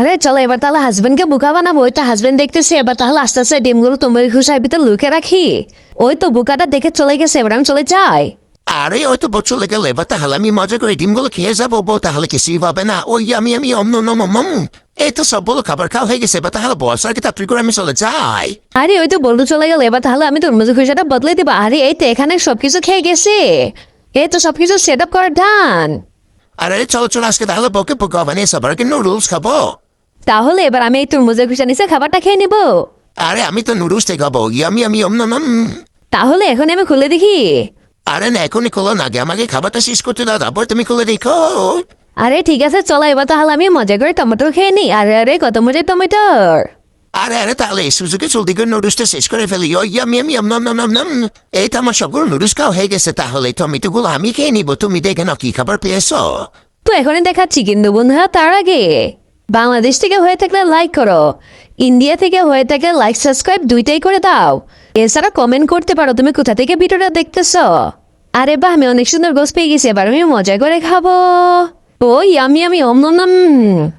আরে চলো এবার তাহলে হাজবেন্ডকে বোকা বানাবো। ওই তো হাজবেন্ড দেখতেছি, এবার তাহলে আস্তে আস্তে ডিমগুলো তোমার খুশার ভিতরে লুকে রাখি। ওই তো বোকাটা দেখে চলে গেছে, এবার আমি চলে যাই। আরে ওই তো চলে গেলে এবার তাহলে আমি মজা করে ডিমগুলো খেয়ে যাবো বউ, তাহলে কিছুই পাবে না। ওই আমি এই তো সবগুলো খাবার খাওয়া হয়ে গেছে, এবার তাহলে বস আর কি তাড়াতাড়ি করে আমি চলে যাই। আরে ওই তো বন্ধু চলে গেল, এবার তাহলে আমি তরমুজ খুশাটা বদলে দিবো। আরে এই তো এখানে সবকিছু খেয়ে গেছে, এই তো সবকিছু সেট আপ করার ডান। আরে চলো চলো আজকে তাহলে বউকে পোকা বানিয়ে সবার কি নুডলস খাবো। তাহলে এবার আমি এই তরমুজের খুশা নিচে খাবারটা খেয়ে নিবো। আরে আমি তো নুডলসটাই খাবো, আমি তাহলে এখন আমি খুলে দেখি। আরে না এখনই খোলো না, আগে আমাকে খাবারটা শেষ করতে দাও, তারপর তুমি খুলে দেখো। আরে ঠিক আছে চলো, এবার তাহলে আমি মজা করে টমেটো খেয়ে নিই। আরে আরে কত মজার টমেটোর। আরে আরে তাহলে এই সুযোগে জলদি করে নুডলসটা শেষ করে ফেলি। আমি এই তো আমার সবগুলো নুডলস খাওয়া হয়ে গেছে, তাহলে টমেটোগুলো আমি খেয়ে নিবো। তুমি দেখে নাও কি খাবার পেয়েছো। তো এখনই দেখাচ্ছি কিন্তু বন্ধুরা, তার আগে বাংলাদেশ থেকে হয়ে থাকলে লাইক করো, ইন্ডিয়া থেকে হয়ে থাকলে লাইক সাবস্ক্রাইব দুইটাই করে দাও। এছাড়া কমেন্ট করতে পারো তুমি কোথা থেকে ভিডিওটা দেখতেছো। আরে বাহ, আমি অনেক সুন্দর গোস পেয়ে গেছি, এবার আমি মজা করে খাবো। ও ইয়ামি আমি